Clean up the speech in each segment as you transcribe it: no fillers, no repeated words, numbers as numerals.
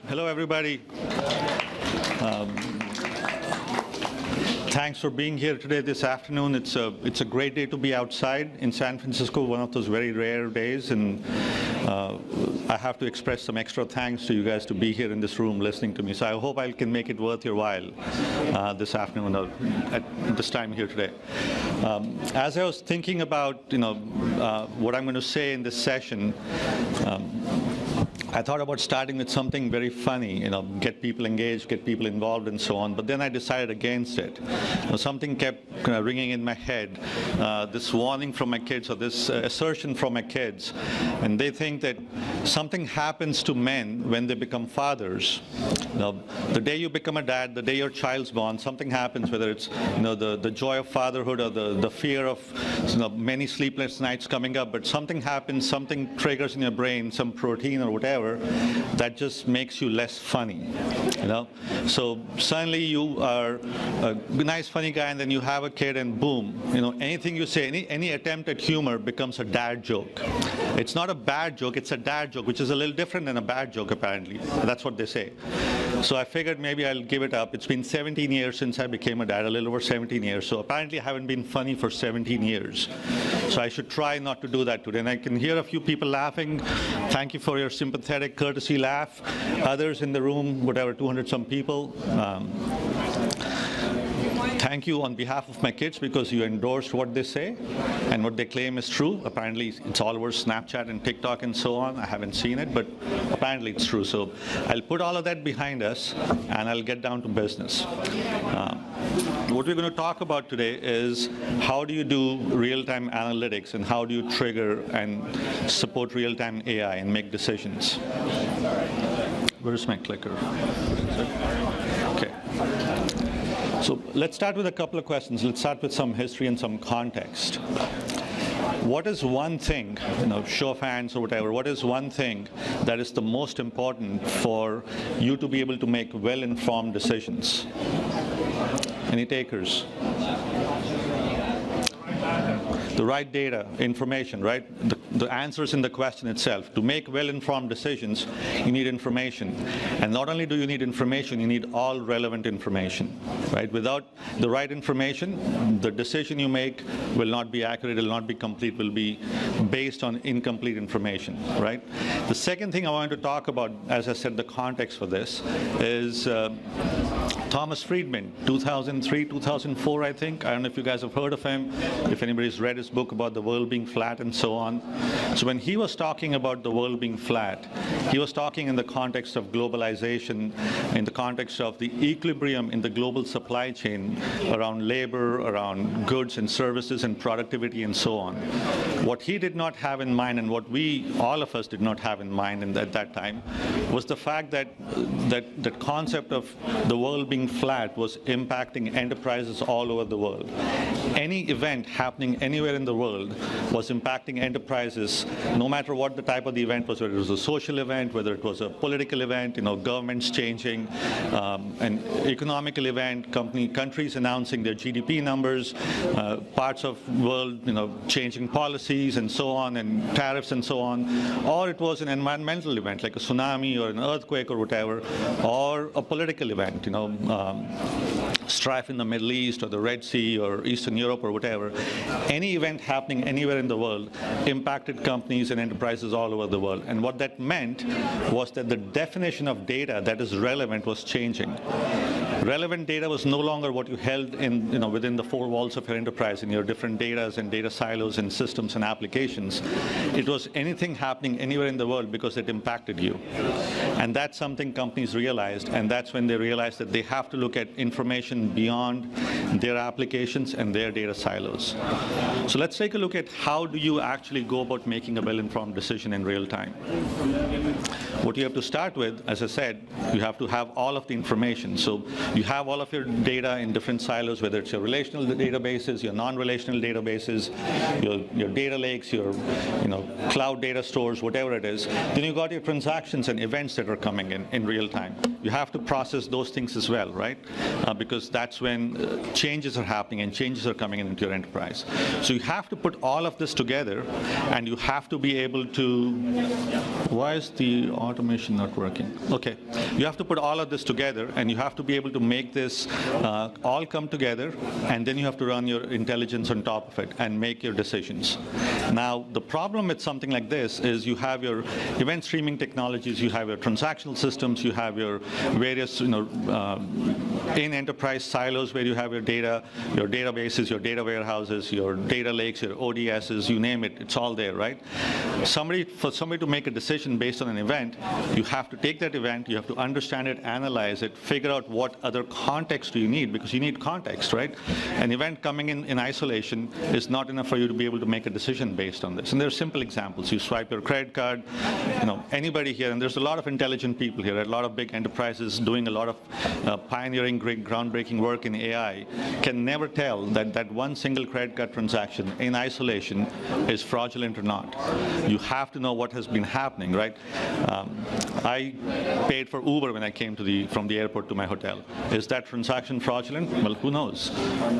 Hello, everybody. Thanks for being here today this afternoon. It's a great day to be outside in San Francisco, one of those very rare days, and I have to express some extra thanks to you guys to be here in this room listening to me. So I hope I can make it worth your while this afternoon or at this time here today. As I was thinking about what I'm going to say in this session, I thought about starting with something very funny, get people engaged, get people involved, and so on. But then I decided against it. Something kept ringing in my head, this warning from my kids or this assertion from my kids. And they think that something happens to men when they become fathers. The day you become a dad, the day your child's born, something happens, whether it's the joy of fatherhood or the fear of many sleepless nights coming up, but something happens, something triggers in your brain, some protein or whatever, that just makes you less funny. So suddenly you are a nice funny guy, and then you have a kid, and boom, anything you say, any attempt at humor becomes a dad joke. It's not a bad joke, it's a dad joke, which is a little different than a bad joke, apparently. That's what they say. So I figured maybe I'll give it up. It's been 17 years since I became a dad, a little over 17 years. So apparently I haven't been funny for 17 years. So I should try not to do that today. And I can hear a few people laughing. Thank you for your sympathetic courtesy laugh. Others in the room, whatever, 200-some people. Thank you on behalf of my kids, because you endorsed what they say and what they claim is true. Apparently, it's all over Snapchat and TikTok and so on. I haven't seen it, but apparently it's true. So I'll put all of that behind us, and I'll get down to business. What we're going to talk about today is how do you do real-time analytics, and how do you trigger and support real-time AI and make decisions. Where's my clicker? Okay. So let's start with a couple of questions. Let's start with some history and some context. What is one thing, show of hands or whatever, what is one thing that is the most important for you to be able to make well-informed decisions? Any takers? The right data, information, right? The answers in the question itself. To make well-informed decisions, you need information. And not only do you need information, you need all relevant information, right? Without the right information, the decision you make will not be accurate, will not be complete, will be based on incomplete information, right? The second thing I wanted to talk about, as I said, the context for this, is Thomas Friedman, 2003, 2004, I think. I don't know if you guys have heard of him, if anybody's read his book about the world being flat and so on. So when he was talking about the world being flat, he was talking in the context of globalization, in the context of the equilibrium in the global supply chain around labor, around goods and services and productivity and so on. What he did not have in mind, and what all of us did not have in mind at that time, was the fact that the concept of the world being flat was impacting enterprises all over the world. Any event happening anywhere in the world was impacting enterprises, no matter what the type of the event was, whether it was a social event, whether it was a political event, governments changing, an economical event, countries announcing their GDP numbers, parts of the world, changing policies and so on, and tariffs and so on, or it was an environmental event like a tsunami or an earthquake or whatever, or a political event, strife in the Middle East or the Red Sea or Eastern Europe or whatever. Any event happening anywhere in the world impacted companies and enterprises all over the world. And what that meant was that the definition of data that is relevant was changing. Relevant data was no longer what you held in, within the four walls of your enterprise in your different data and data silos and systems and applications. It was anything happening anywhere in the world because it impacted you. And that's something companies realized, and that's when they realized that they have to look at information beyond their applications and their data silos. So let's take a look at how do you actually go about making a well-informed decision in real time. What you have to start with, as I said, you have to have all of the information. So you have all of your data in different silos, whether it's your relational databases, your non-relational databases, your data lakes, your cloud data stores, whatever it is. Then you've got your transactions and events that are coming in real time. You have to process those things as well, right? Because because that's when changes are happening and changes are coming into your enterprise. So you have to put all of this together, and you have to be able to, why is the automation not working? Okay, you have to put all of this together, and you have to be able to make this all come together, and then you have to run your intelligence on top of it and make your decisions. Now, the problem with something like this is you have your event streaming technologies, you have your transactional systems, you have your various, in enterprise silos where you have your data, your databases, your data warehouses, your data lakes, your ODSs, you name it, it's all there, right? For somebody to make a decision based on an event, you have to take that event, you have to understand it, analyze it, figure out what other context do you need, because you need context, right? An event coming in isolation is not enough for you to be able to make a decision based on this. And there are simple examples. You swipe your credit card, anybody here, and there's a lot of intelligent people here, a lot of big enterprises doing a lot of pioneering, great, groundbreaking work in AI, can never tell that one single credit card transaction in isolation is fraudulent or not. You have to know what has been happening, right? I paid for Uber when I came from the airport to my hotel. Is that transaction fraudulent? Well, who knows?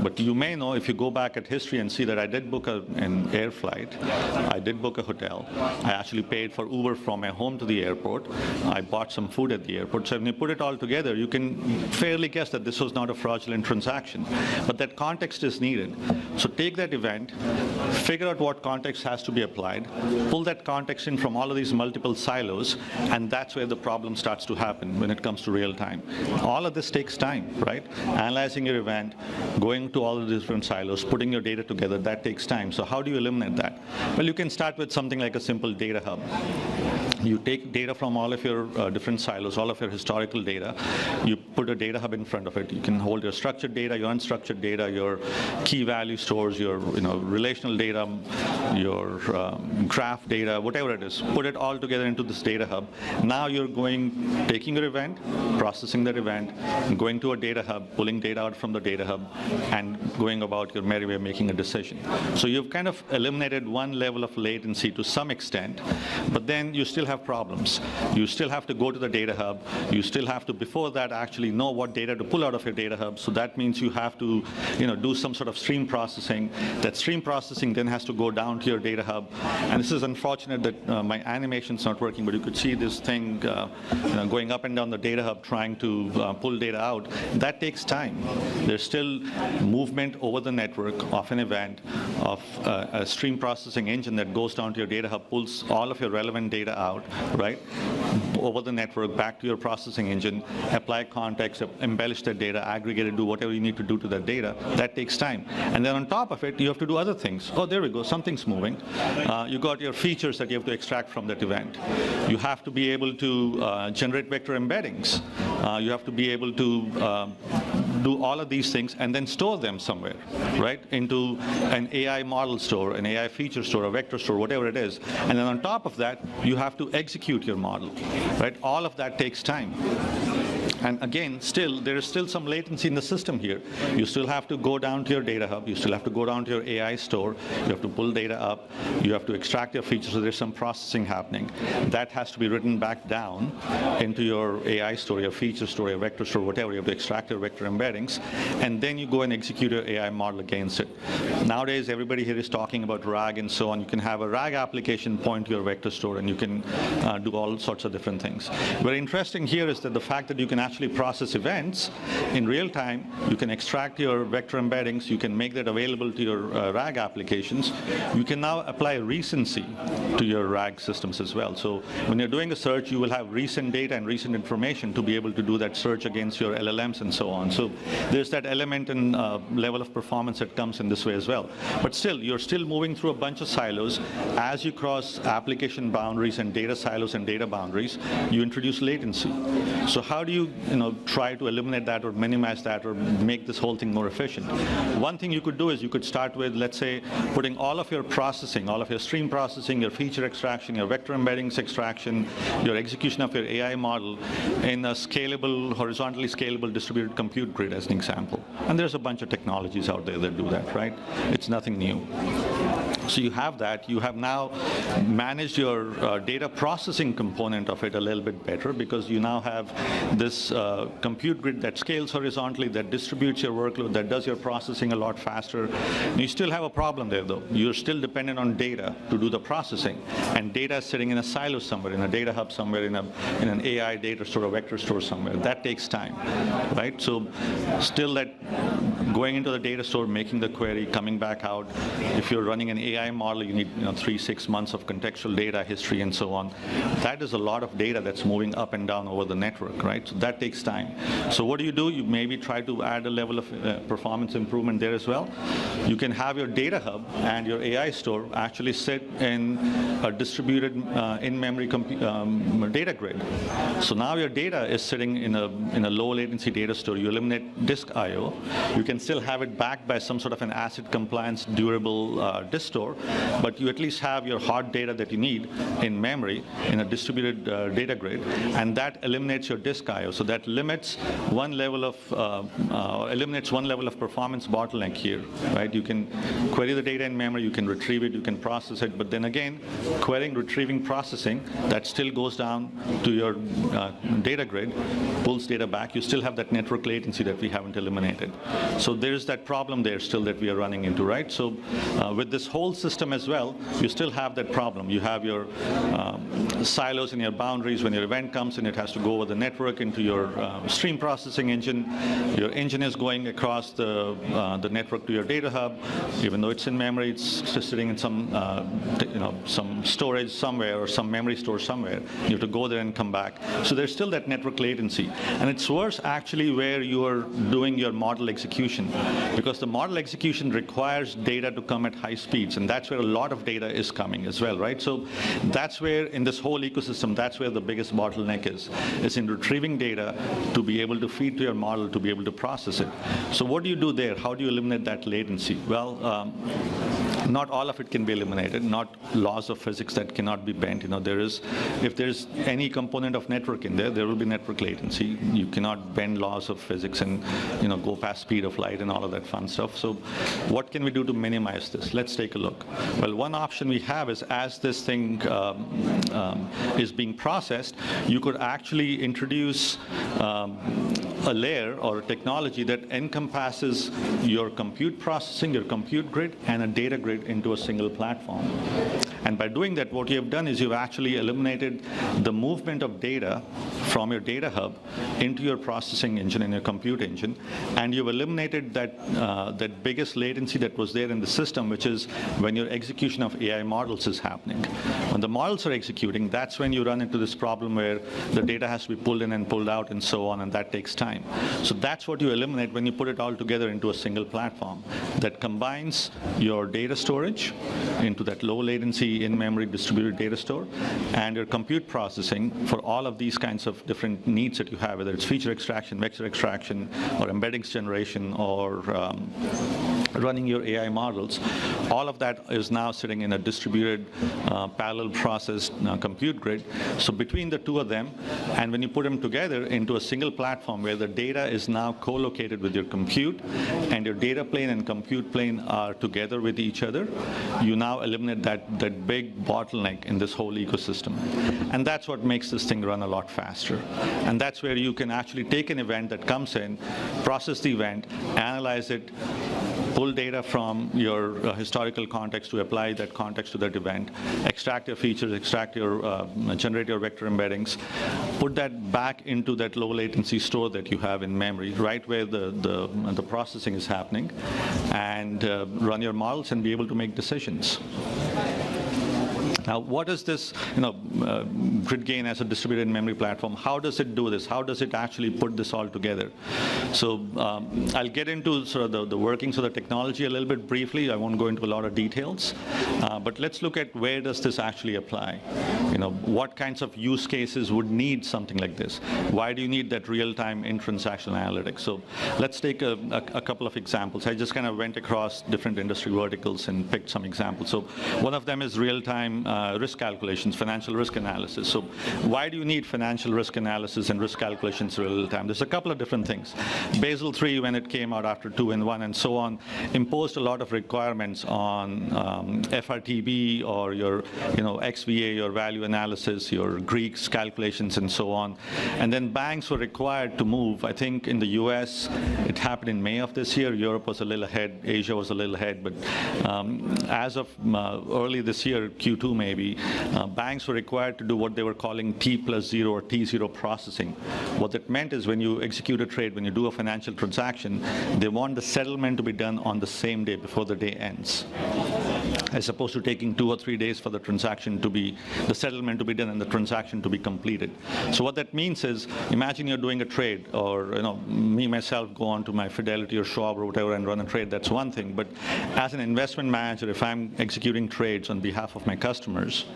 But you may know if you go back at history and see that I did book an air flight, I did book a hotel, I actually paid for Uber from my home to the airport, I bought some food at the airport. So when you put it all together, you can fairly guess that this was not a fraudulent transaction. But that context is needed. So take that event, figure out what context has to be applied, pull that context in from all of these multiple silos, and that's where the problem starts to happen when it comes to real time. All of this takes time, right? Analyzing your event, going to all of the different silos, putting your data together, that takes time. So how do you eliminate that? Well, you can start with something like a simple data hub. You take data from all of your different silos, all of your historical data. You put a data hub in front of it. You can hold your structured data, your unstructured data, your key value stores, your relational data, your graph data, whatever it is. Put it all together into this data hub. Now you're taking your event, processing that event, going to a data hub, pulling data out from the data hub, and going about your merry way, making a decision. So you've kind of eliminated one level of latency to some extent, but then you still have problems. You still have to go to the data hub. You still have to, before that, actually know what data to pull out of your data hub. So that means you have to, do some sort of stream processing. That stream processing then has to go down to your data hub. And this is unfortunate that my animation's not working, but you could see this thing going up and down the data hub trying to pull data out. That takes time. There's still movement over the network of an event, of a stream processing engine that goes down to your data hub, pulls all of your relevant data out, right, over the network, back to your processing engine, apply context, embellish that data, aggregate it, do whatever you need to do to that data. That takes time. And then on top of it, you have to do other things. Oh, there we go, something's moving. You got your features that you have to extract from that event. You have to be able to generate vector embeddings. You have to be able to do all of these things and then store them somewhere, right, into an AI model store, an AI feature store, a vector store, whatever it is. And then on top of that, you have to execute your model, right? All of that takes time. And again, there is still some latency in the system here. You still have to go down to your data hub. You still have to go down to your AI store. You have to pull data up. You have to extract your features, so there's some processing happening. That has to be written back down into your AI store, your feature store, your vector store, whatever. You have to extract your vector embeddings. And then you go and execute your AI model against it. Nowadays, everybody here is talking about RAG and so on. You can have a RAG application point to your vector store, and you can do all sorts of different things. Very interesting here is that the fact that you can actually process events in real time, you can extract your vector embeddings, you can make that available to your RAG applications. You can now apply recency to your RAG systems as well. So when you're doing a search, you will have recent data and recent information to be able to do that search against your LLMs and so on. So there's that element and level of performance that comes in this way as well. But still, you're still moving through a bunch of silos. As you cross application boundaries and data silos and data boundaries, you introduce latency. So how do you try to eliminate that or minimize that or make this whole thing more efficient? One thing you could do is you could start with, let's say, putting all of your processing, all of your stream processing, your feature extraction, your vector embeddings extraction, your execution of your AI model in a scalable, horizontally scalable distributed compute grid as an example. And there's a bunch of technologies out there that do that, right? It's nothing new. So you have that. You have now managed your data processing component of it a little bit better, because you now have this compute grid that scales horizontally, that distributes your workload, that does your processing a lot faster. You still have a problem there, though. You're still dependent on data to do the processing, and data is sitting in a silo somewhere, in a data hub somewhere, in an AI data store, a vector store somewhere. That takes time, right? So still that going into the data store, making the query, coming back out. If you're running an AI model, you need 3-6 months of contextual data history and so on. That is a lot of data that's moving up and down over the network, right? So that takes time. So what do? You maybe try to add a level of performance improvement there as well. You can have your data hub and your AI store actually sit in a distributed in-memory data grid. So now your data is sitting in a low latency data store. You eliminate disk I/O. You can still have it backed by some sort of an ACID compliance durable disk store, but you at least have your hard data that you need in memory in a distributed data grid, and that eliminates your disk I/O. So that eliminates one level of performance bottleneck here, right? You can query the data in memory, you can retrieve it, you can process it, but then again, querying, retrieving, processing, that still goes down to your data grid, pulls data back. You still have that network latency that we haven't eliminated. So there's that problem there still that we are running into, right? So with this whole system as well, you still have that problem. You have your silos and your boundaries. When your event comes in, it has to go over the network into your stream processing engine. Your engine is going across the network to your data hub. Even though it's in memory, it's just sitting in some storage somewhere or some memory store somewhere. You have to go there and come back. So there's still that network latency. And it's worse actually where you are doing your model execution, because the model execution requires data to come at high speeds, and that's where a lot of data is coming as well, right? So that's where, in this whole ecosystem, that's where the biggest bottleneck is in retrieving data to be able to feed to your model, to be able to process it. So what do you do there? How do you eliminate that latency? Well, not all of it can be eliminated, not laws of physics that cannot be bent. If there's any component of network in there, there will be network latency. You cannot bend laws of physics and go past speed of light and all of that fun stuff. So what can we do to minimize this? Let's take a look. Well, one option we have is, as this thing is being processed, you could actually introduce a layer or a technology that encompasses your compute processing, your compute grid, and a data grid into a single platform. And by doing that, what you have done is you've actually eliminated the movement of data from your data hub into your processing engine and your compute engine, and you've eliminated that biggest latency that was there in the system, which is when your execution of AI models is happening. When the models are executing, that's when you run into this problem where the data has to be pulled in and pulled out and so on, and that takes time. So that's what you eliminate when you put it all together into a single platform that combines your data storage into that low latency in-memory distributed data store, and your compute processing for all of these kinds of different needs that you have, whether it's feature extraction, vector extraction, or embeddings generation, or running your AI models. All of that is now sitting in a distributed, parallel processed compute grid. So between the two of them, and when you put them together into a single platform where the data is now co-located with your compute, and your data plane and compute plane are together with each other, you now eliminate that big bottleneck in this whole ecosystem. And that's what makes this thing run a lot faster. And that's where you can actually take an event that comes in, process the event, analyze it, pull data from your historical context to apply that context to that event, extract your features, generate your vector embeddings, put that back into that low latency store that you have in memory, right where the processing is happening, and run your models and be able to make decisions. Now, what is this, GridGain as a distributed memory platform? How does it do this? How does it actually put this all together? So I'll get into sort of the workings of the technology a little bit briefly. I won't go into a lot of details, but let's look at where does this actually apply? What kinds of use cases would need something like this? Why do you need that real-time in-transactional analytics? So let's take a couple of examples. I just kind of went across different industry verticals and picked some examples. So one of them is real-time risk calculations, financial risk analysis. So why do you need financial risk analysis and risk calculations in real time? There's a couple of different things. Basel III, when it came out after 2-in-1 and so on, imposed a lot of requirements on FRTB or your XVA, your value analysis, your Greeks calculations, and so on. And then banks were required to move. I think in the US, it happened in May of this year. Europe was a little ahead. Asia was a little ahead. But as of early this year, Q2 maybe, banks were required to do what they were calling T+0 or T0 processing. What that meant is when you execute a trade, when you do a financial transaction, they want the settlement to be done on the same day before the day ends, as opposed to taking 2 or 3 days for the transaction to be, the settlement to be done and the transaction to be completed. So what that means is, imagine you're doing a trade, or me myself go on to my Fidelity or Schwab or whatever and run a trade. That's one thing. But as an investment manager, if I'm executing trades on behalf of my customers,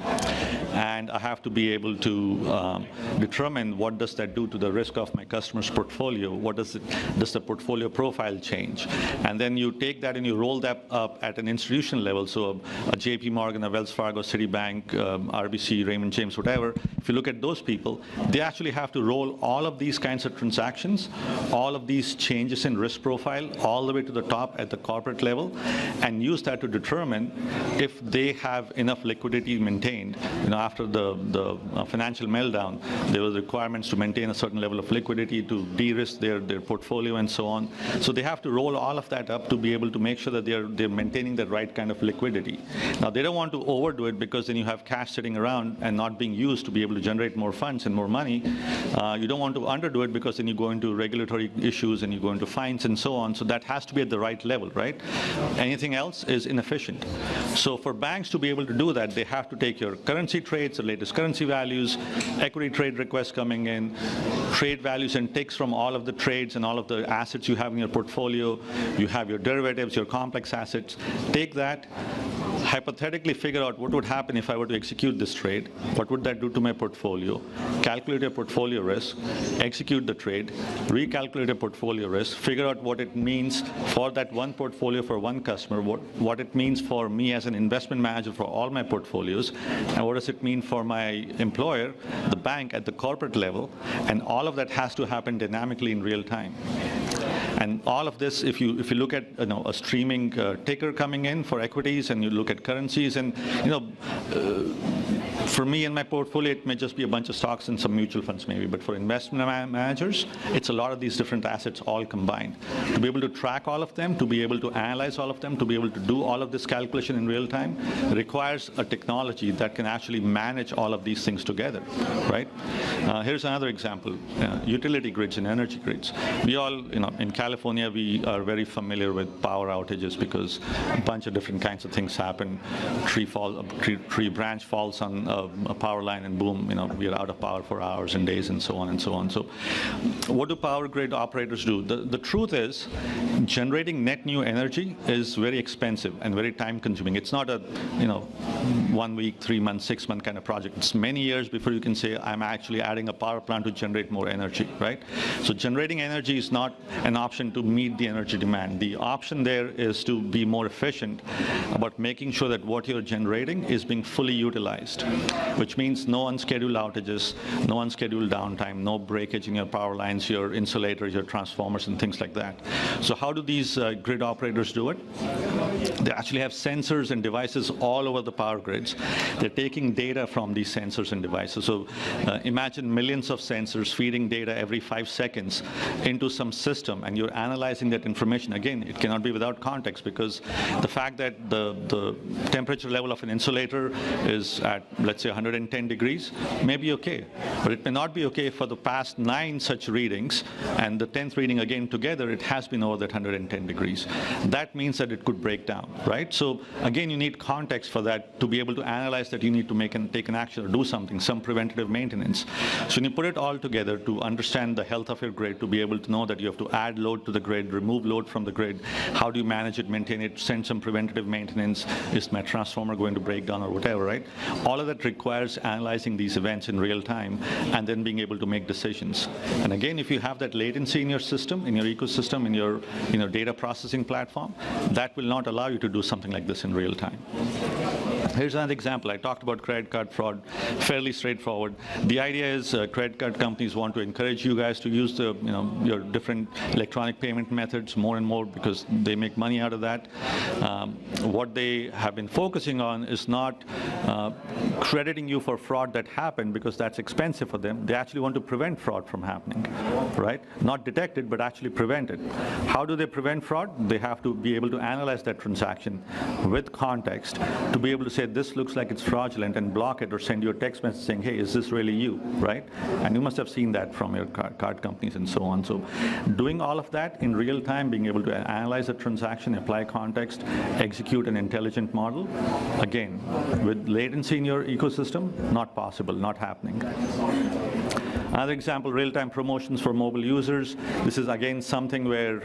and I have to be able to determine what does that do to the risk of my customer's portfolio, what does the portfolio profile change, and then you take that and you roll that up at an institutional level. So a JP Morgan, a Wells Fargo, Citibank, RBC, Raymond James, whatever, if you look at those people, they actually have to roll all of these kinds of transactions, all of these changes in risk profile, all the way to the top at the corporate level, and use that to determine if they have enough liquidity maintained. After the financial meltdown, there was requirements to maintain a certain level of liquidity to de-risk their portfolio and so on. So they have to roll all of that up to be able to make sure that they're maintaining the right kind of liquidity. Now, they don't want to overdo it, because then you have cash sitting around and not being used to be able to generate more funds and more money. You don't want to underdo it, because then you go into regulatory issues and you go into fines and so on. So that has to be at the right level, right? Anything else is inefficient. So for banks to be able to do that, they have to take your currency trades, the latest currency values, equity trade requests coming in, trade values and ticks from all of the trades and all of the assets you have in your portfolio. You have your derivatives, your complex assets. Take that, hypothetically figure out what would happen if I were to execute this trade. What would that do to my portfolio? Calculate your portfolio risk, execute the trade, recalculate your portfolio risk, figure out what it means for that one portfolio for one customer, what it means for me as an investment manager for all my portfolios, and what does it mean for my employer, the bank, at the corporate level. And all of that has to happen dynamically in real time. And all of this, if you look at a streaming ticker coming in for equities, and you look at currencies, and for me in my portfolio, it may just be a bunch of stocks and some mutual funds maybe, but for investment managers, it's a lot of these different assets all combined. To be able to track all of them, to be able to analyze all of them, to be able to do all of this calculation in real time, requires a technology that can actually manage all of these things together, right? Here's another example, utility grids and energy grids. We all, in California, we are very familiar with power outages, because a bunch of different kinds of things happen. Tree branch falls on a power line, and boom, we are out of power for hours and days and so on and so on. So what do power grid operators do? The truth is, generating net new energy is very expensive and very time consuming. It's not a 1 week, 3 months, 6 month kind of project. It's many years before you can say, I'm actually adding a power plant to generate more energy, right? So generating energy is not an option to meet the energy demand. The option there is to be more efficient about making sure that what you're generating is being fully utilized, which means no unscheduled outages, no unscheduled downtime, no breakage in your power lines, your insulators, your transformers, and things like that. So how do these grid operators do it? They actually have sensors and devices all over the power grids. They're taking data from these sensors and devices. So imagine millions of sensors feeding data every 5 seconds into some system, and you're analyzing that information. Again, it cannot be without context, because the fact that the temperature level of an insulator is at, let's say, 110 degrees may be okay, but it may not be okay for the past 9 such readings, and the 10th reading again together, it has been over that 110 degrees. That means that it could break down, right? So again, you need context for that to be able to analyze that you need to take an action or do something, some preventative maintenance. So when you put it all together to understand the health of your grid, to be able to know that you have to add load to the grid, remove load from the grid, how do you manage it, maintain it, send some preventative maintenance, is my transformer going to break down or whatever, right? All of that requires analyzing these events in real time and then being able to make decisions. And again, if you have that latency in your system, in your ecosystem, in your data processing platform, that will not allow you to do something like this in real time. Here's another example. I talked about credit card fraud, fairly straightforward. The idea is credit card companies want to encourage you guys to use the, your different electronic payment methods more and more because they make money out of that. What they have been focusing on is not crediting you for fraud that happened because that's expensive for them. They actually want to prevent fraud from happening, right? Not detect it, but actually prevent it. How do they prevent fraud? They have to be able to analyze that transaction with context to be able to say, this looks like it's fraudulent, and block it or send you a text message saying, hey, is this really you, right? And you must have seen that from your card companies and so on. So doing all of that in real time, being able to analyze a transaction, apply context, execute an intelligent model, again, with latency in your ecosystem, not possible, not happening. Another example, real-time promotions for mobile users. This is again something where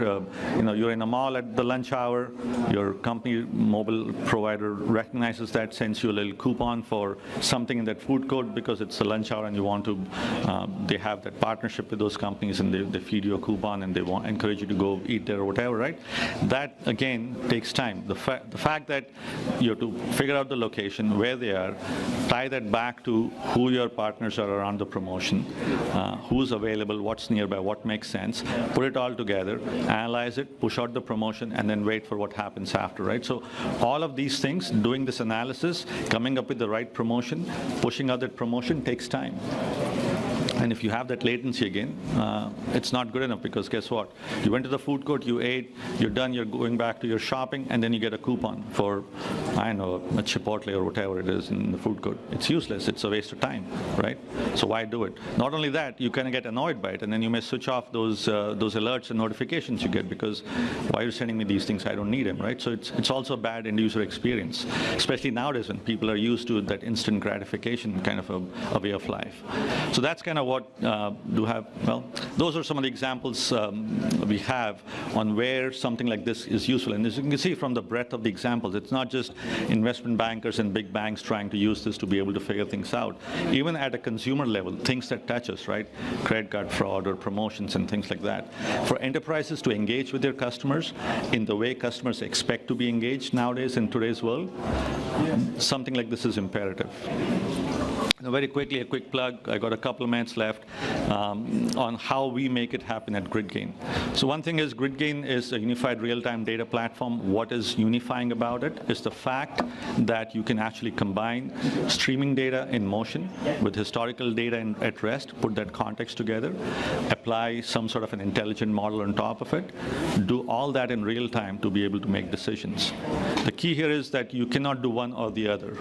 you're in a mall at the lunch hour, your company mobile provider recognizes that, sends you a little coupon for something in that food court because it's the lunch hour and you want to, they have that partnership with those companies and they feed you a coupon and they encourage you to go eat there or whatever, right? That again takes time. The fact that you have to figure out the location, where they are, tie that back to who your partners are around the promotion, who's available, what's nearby, what makes sense, put it all together, analyze it, push out the promotion, and then wait for what happens after, right? So all of these things, doing this analysis, coming up with the right promotion, pushing out that promotion takes time. And if you have that latency again, it's not good enough because guess what? You went to the food court, you ate, you're done, you're going back to your shopping, and then you get a coupon for, I don't know, a Chipotle or whatever it is in the food court. It's useless. It's a waste of time, right? So why do it? Not only that, you kind of get annoyed by it, and then you may switch off those alerts and notifications you get because why are you sending me these things? I don't need them, right? So it's also a bad end user experience, especially nowadays when people are used to that instant gratification kind of a way of life. So that's kind of what those are some of the examples we have on where something like this is useful. And as you can see from the breadth of the examples, it's not just investment bankers and big banks trying to use this to be able to figure things out. Even at a consumer level, things that touch us, right? Credit card fraud or promotions and things like that. For enterprises to engage with their customers in the way customers expect to be engaged nowadays in today's world, something like this is imperative. Now, very quickly, a quick plug. I got a couple of minutes left on how we make it happen at GridGain. So one thing is GridGain is a unified real-time data platform. What is unifying about it is the fact that you can actually combine streaming data in motion with historical data at rest, put that context together, apply some sort of an intelligent model on top of it, do all that in real time to be able to make decisions. The key here is that you cannot do one or the other,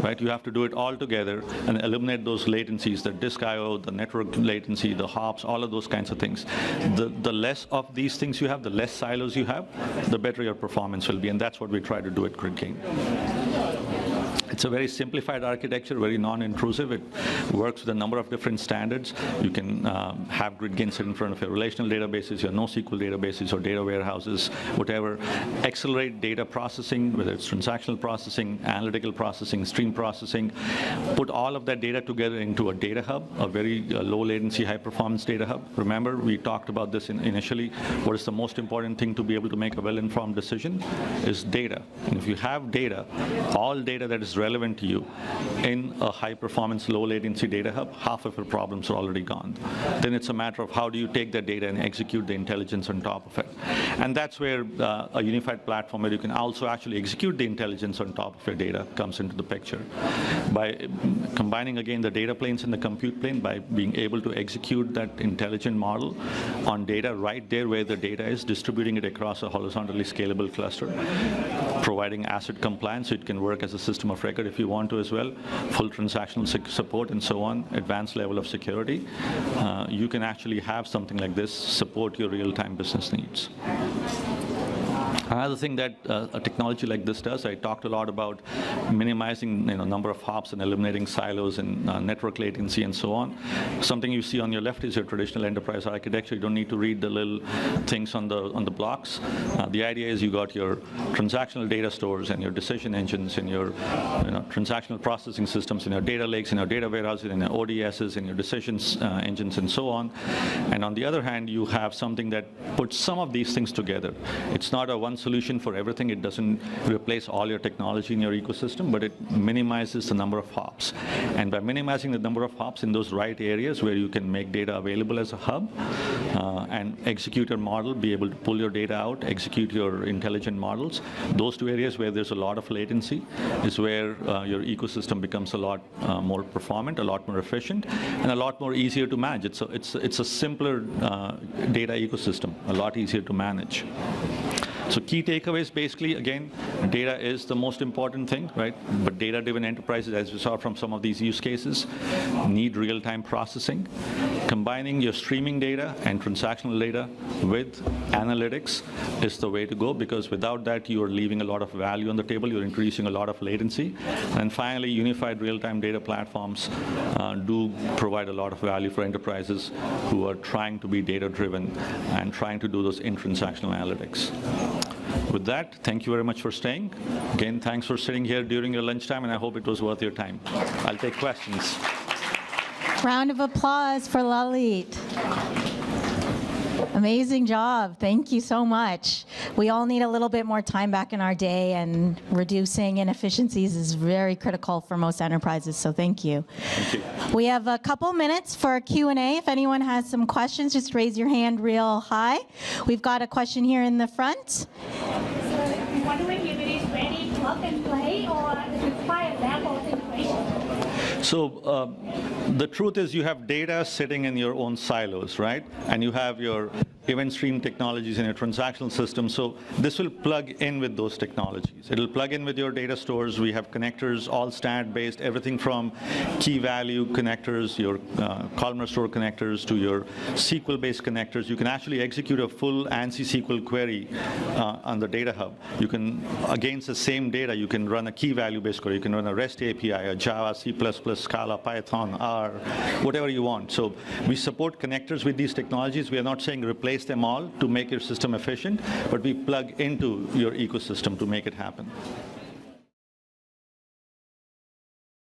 right? You have to do it all together and eliminate those latencies, the disk I/O, the network latency, the hops, all of those kinds of things. The less of these things you have, the less silos you have, the better your performance will be, and that's what we try to do at GridGain. It's a very simplified architecture, very non-intrusive. It works with a number of different standards. You can have GridGain sit in front of your relational databases, your NoSQL databases, or data warehouses, whatever. Accelerate data processing, whether it's transactional processing, analytical processing, stream processing. Put all of that data together into a data hub, a very low latency, high performance data hub. Remember, we talked about this initially. What is the most important thing to be able to make a well-informed decision is data. And if you have data, all data that is relevant to you in a high-performance, low-latency data hub, half of your problems are already gone. Then it's a matter of how do you take that data and execute the intelligence on top of it. And that's where a unified platform where you can also actually execute the intelligence on top of your data comes into the picture. By combining, again, the data planes and the compute plane, by being able to execute that intelligent model on data right there where the data is, distributing it across a horizontally scalable cluster, providing asset compliance so it can work as a system of record if you want to as well, full transactional support and so on, advanced level of security, you can actually have something like this support your real-time business needs. Another thing that a technology like this does, I talked a lot about minimizing number of hops and eliminating silos and network latency and so on. Something you see on your left is your traditional enterprise architecture. You don't need to read the little things on the blocks. The idea is you got your transactional data stores and your decision engines and your transactional processing systems and your data lakes and your data warehouses and your ODSs and your decisions engines and so on. And on the other hand, you have something that puts some of these things together. It's not a one one solution for everything. It doesn't replace all your technology in your ecosystem, but it minimizes the number of hops. And by minimizing the number of hops in those right areas where you can make data available as a hub and execute your model, be able to pull your data out, execute your intelligent models, those two areas where there's a lot of latency is where your ecosystem becomes a lot more performant, a lot more efficient, and a lot more easier to manage. It's a simpler data ecosystem, a lot easier to manage. So key takeaways, basically, again, data is the most important thing, right? But data-driven enterprises, as we saw from some of these use cases, need real-time processing. Combining your streaming data and transactional data with analytics is the way to go, because without that, you are leaving a lot of value on the table. You're increasing a lot of latency. And finally, unified real-time data platforms do provide a lot of value for enterprises who are trying to be data-driven and trying to do those in-transactional analytics. With that, thank you very much for staying. Again, thanks for sitting here during your lunchtime, and I hope it was worth your time. I'll take questions. Round of applause for Lalit. Amazing job. Thank you so much. We all need a little bit more time back in our day, and reducing inefficiencies is very critical for most enterprises, so thank you. Thank you. We have a couple minutes for Q&A. If anyone has some questions, just raise your hand real high. We've got a question here in the front. So I'm wondering if it is ready plug and play or require level of integration. So the truth is you have data sitting in your own silos, right? And you have your event stream technologies in your transactional system. So this will plug in with those technologies. It'll plug in with your data stores. We have connectors, all standard-based, everything from key value connectors, your columnar store connectors, to your SQL-based connectors. You can actually execute a full ANSI SQL query on the data hub. You can, against the same data, you can run a key value-based query. You can run a REST API, a Java, C++, Scala, Python, R, whatever you want. So we support connectors with these technologies. We are not saying replace them all to make your system efficient, but we plug into your ecosystem to make it happen.